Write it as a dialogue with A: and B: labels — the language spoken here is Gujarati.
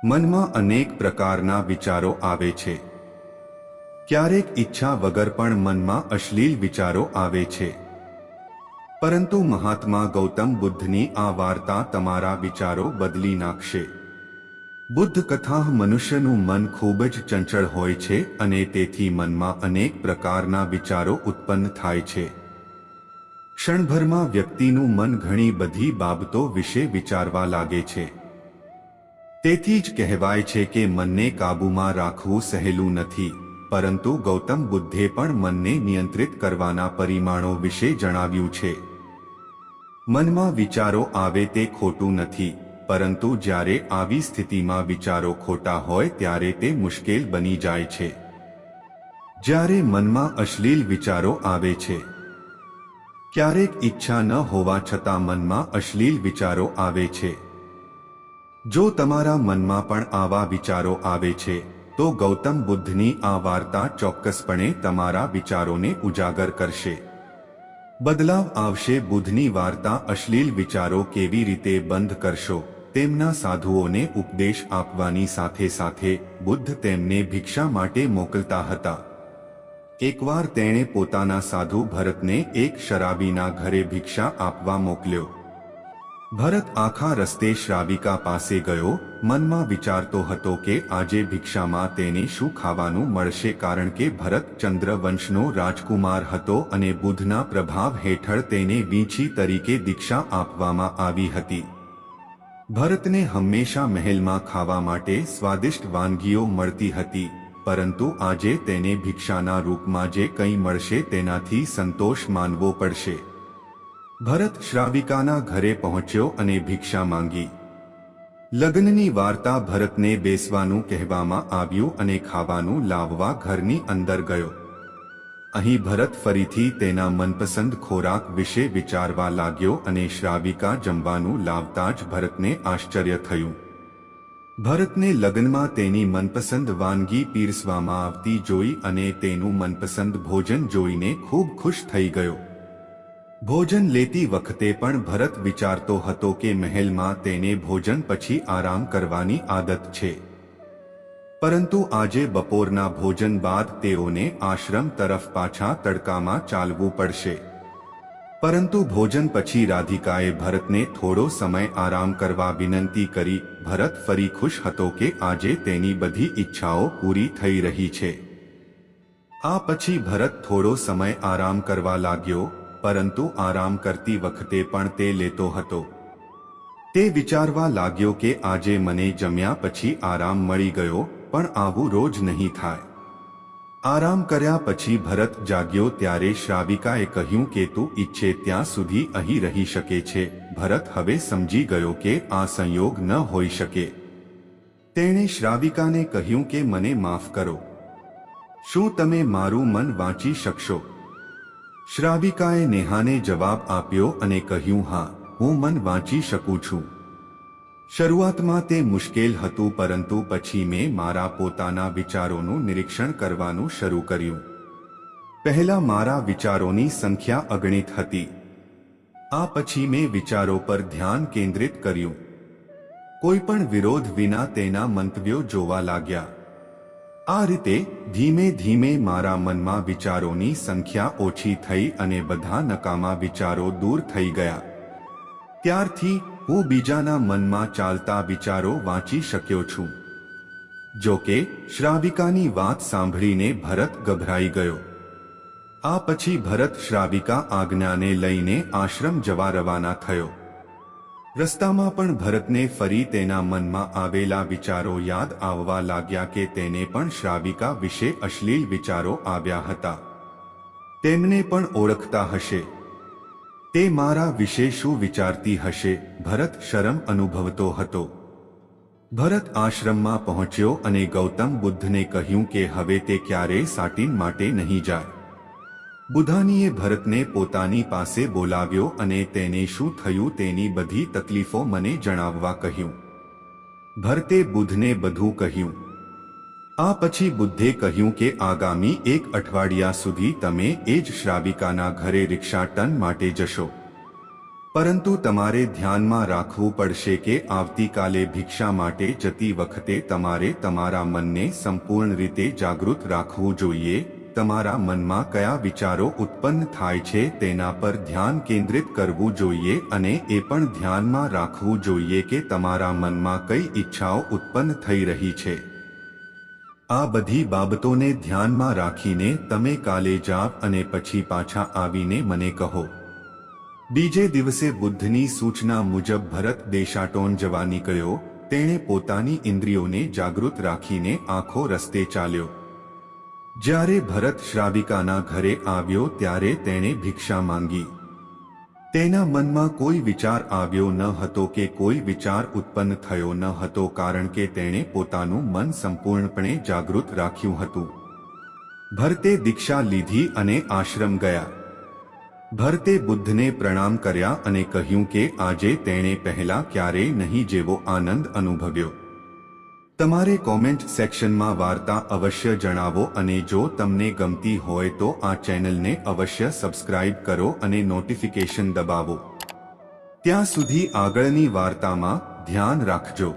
A: મનમાં અનેક પ્રકારના વિચારો આવે છે. ક્યારેક ઈચ્છા વગર પણ મનમાં અશ્લીલ વિચારો આવે છે. પરંતુ મહાત્મા ગૌતમ બુદ્ધની આ વાર્તા તમારા વિચારો બદલી નાખશે. બુદ્ધ કથા મનુષ્યનું મન ખૂબ જ ચંચળ હોય છે અને તેથી મનમાં અનેક પ્રકારના વિચારો ઉત્પન્ન થાય છે. ક્ષણભરમાં વ્યક્તિનું મન ઘણી બધી બાબતો વિશે વિચારવા લાગે છે. તેથી જ કહેવાય છે કે મનને કાબૂમાં રાખવું સહેલું નથી, પરંતુ ગૌતમ બુદ્ધે પણ મનને નિયંત્રિત કરવાના પરિમાણો વિશે જણાવ્યું છે. મનમાં વિચારો આવે તે ખોટું નથી, પરંતુ જ્યારે આવી સ્થિતિમાં વિચારો ખોટા હોય ત્યારે તે મુશ્કેલ બની જાય છે. જ્યારે મનમાં અશ્લીલ વિચારો આવે છે. ક્યારેક ઈચ્છા ન હોવા છતાં મનમાં અશ્લીલ વિચારો આવે છે. જો તમારા મનમાં પણ આવા વિચારો આવે છે, તો ગૌતમ બુદ્ધની આ વાર્તા ચોક્કસપણે તમારા વિચારોને ઉજાગર કરશે. બદલાવ આવશે. બુદ્ધની વાર્તા અશ્લીલ વિચારો કેવી રીતે બંધ કરશો તેમના સાધુઓને ઉપદેશ આપવાની સાથે સાથે બુદ્ધ તેમને ભિક્ષા માટે મોકલતા હતા. એકવાર તેણે પોતાના સાધુ ભરતને એક શરાબીના ઘરે ભિક્ષા આપવા મોકલ્યો. ભરત આખા રસ્તે શ્રાવિકા પાસે ગયો, મનમાં વિચારતો હતો કે આજે ભિક્ષામાં તેને શું ખાવાનું મળશે, કારણ કે ભરત ચંદ્રવંશનો રાજકુમાર હતો અને બુદ્ધના પ્રભાવ હેઠળ તેને વીંછી તરીકે દીક્ષા આપવામાં આવી હતી. ભરતને હંમેશા મહેલમાં ખાવા માટે સ્વાદિષ્ટ વાનગીઓ મળતી હતી, પરંતુ આજે તેને ભિક્ષાના રૂપમાં જે કંઈ મળશે તેનાથી સંતોષ માનવો પડશે. ભરત શ્રાવિકાના ઘરે પહોંચ્યો અને ભિક્ષા માંગી. લગ્નની વાર્તા ભરતને બેસવાનું કહેવામાં આવ્યું અને ખાવાનું લાવવા ઘરની અંદર ગયો. અહીં ભરત ફરીથી તેના મનપસંદ ખોરાક વિશે વિચારવા લાગ્યો અને શ્રાવિકા જમવાનું લાવતા જ ભરતને આશ્ચર્ય થયું. ભરતને લગ્નમાં તેની મનપસંદ વાનગી પીરસવામાં આવતી જોઈ અને તેનું મનપસંદ ભોજન જોઈને ખૂબ ખુશ થઈ ગયો. ભોજન લેતી વખતે પણ ભરત વિચારતો હતો કે મહેલમાં તેને ભોજન પછી આરામ કરવાની આદત છે, પરંતુ આજે બપોરના ભોજન બાદ તેઓને આશ્રમ તરફ પાછા તડકામાં ચાલવું પડશે. પરંતુ ભોજન પછી રાધિકાએ ભરતને થોડો સમય આરામ કરવા વિનંતી કરી. ભરત ફરી ખુશ હતો કે આજે તેની બધી ઈચ્છાઓ પૂરી થઈ રહી છે. આ પછી ભરત થોડો સમય આરામ કરવા લાગ્યો, પરંતુ આરામ કરતી વખતે પણ તે લેતો હતો. તે વિચારવા લાગ્યો કે આજે મને જમ્યા પછી આરામ મળી ગયો, પણ આવું રોજ નહીં થાય. આરામ કર્યા પછી ભરત જાગ્યો ત્યારે શ્રાવિકાએ કહ્યું કે તું ઈચ્છે ત્યાં સુધી અહીં રહી શકે છે. ભરત હવે સમજી ગયો કે આ સંયોગ ન હોઈ શકે. તેણે શ્રાવિકાને કહ્યું કે મને માફ કરો. શું તમે મારું મન વાંચી શકશો? શ્રાવિકાએ નેહાને જવાબ આપ્યો અને કહ્યું, હા, હું મન વાંચી શકું છું. શરૂઆતમાં તે મુશ્કેલ હતું, પરંતુ પછી મેં મારા પોતાના વિચારોનું નિરીક્ષણ કરવાનું શરૂ કર્યું. પહેલા મારા વિચારોની સંખ્યા અગણિત હતી. આ પછી મેં વિચારો પર ધ્યાન કેન્દ્રિત કર્યું. કોઈ પણ વિરોધ વિના તેના મંતવ્યો જોવા લાગ્યા. આ રીતે ધીમે ધીમે મારા મનમાં વિચારોની સંખ્યા ઓછી થઈ અને બધા નકામા વિચારો દૂર થઈ ગયા. ત્યારથી હું બીજાના મનમાં ચાલતા વિચારો વાંચી શક્યો છું. જો કે શ્રાવિકાની વાત સાંભળીને ભરત ગભરાઈ ગયો. આ પછી ભરત શ્રાવિકા આજ્ઞાને લઈને આશ્રમ જવા રવાના થયો. રસ્તામાં પણ ભરતને ફરી તેના મનમાં આવેલા વિચારો યાદ આવવા લાગ્યા કે તેને પણ શ્રાવિકા વિશે અશ્લીલ વિચારો આવ્યા હતા. તેમને પણ ઓળખતા હશે. તે મારા વિશે શું વિચારતી હશે? ભરત શરમ અનુભવતો હતો. ભરત આશ્રમમાં પહોંચ્યો અને ગૌતમ બુદ્ધને કહ્યું કે હવે તે ક્યારેય સાટીન માટે નહીં જાય. બુદ્ધાનીએ ભરતને પોતાની પાસે બોલાવ્યો અને તેને શું થયું તેની બધી તકલીફો મને જણાવવા કહ્યું. ભરતે બુદ્ધને બધું કહ્યું. આ પછી બુદ્ધે કહ્યું કે આગામી 1 અઠવાડિયા સુધી તમે એ જ શ્રાવિકાના ઘરે રિક્ષાટન માટે જશો. પરંતુ તમારે ધ્યાનમાં રાખવું પડશે કે આવતીકાલે ભિક્ષા માટે જતી વખતે તમારે તમારા મનને સંપૂર્ણ રીતે જાગૃત રાખવું જોઈએ. તમારા મનમાં કયા વિચારો ઉત્પન્ન થાય છે તેના પર ધ્યાન કેન્દ્રિત કરવું જોઈએ અને એ પણ ધ્યાનમાં રાખવું જોઈએ કે તમારા મનમાં કઈ ઈચ્છાઓ ઉત્પન્ન થઈ રહી છે. આ બધી બાબતોને ધ્યાનમાં રાખીને તમે કાલે જાવ અને પછી પાછા આવીને મને કહો. બીજે દિવસે બુદ્ધની સૂચના મુજબ ભરત દેશાટોન જવા નીકળ્યો. તેણે પોતાની ઇન્દ્રિયોને જાગૃત રાખીને આખો રસ્તે ચાલ્યો. જ્યારે ભરત શ્રાવિકાના ઘરે આવ્યો ત્યારે તેણે ભિક્ષા માંગી. તેના મનમાં કોઈ વિચાર આવ્યો ન હતો કે કોઈ વિચાર ઉત્પન્ન થયો ન હતો કારણ કે તેણે પોતાનું મન સંપૂર્ણપણે જાગૃત રાખ્યું હતું. ભરતે દીક્ષા લીધી અને આશ્રમ ગયા. ભરતે બુદ્ધને પ્રણામ કર્યા અને કહ્યું કે આજે તેણે પહેલા ક્યારેય નહીં જેવો આનંદ અનુભવ્યો. તમારે કોમેન્ટ સેક્શનમાં વાર્તા અવશ્ય જણાવો અને જો તમને ગમતી હોય તો આ ચેનલને અવશ્ય સબસ્ક્રાઇબ કરો અને નોટિફિકેશન દબાવો. ત્યાં સુધી આગળની વાર્તામાં ધ્યાન રાખજો.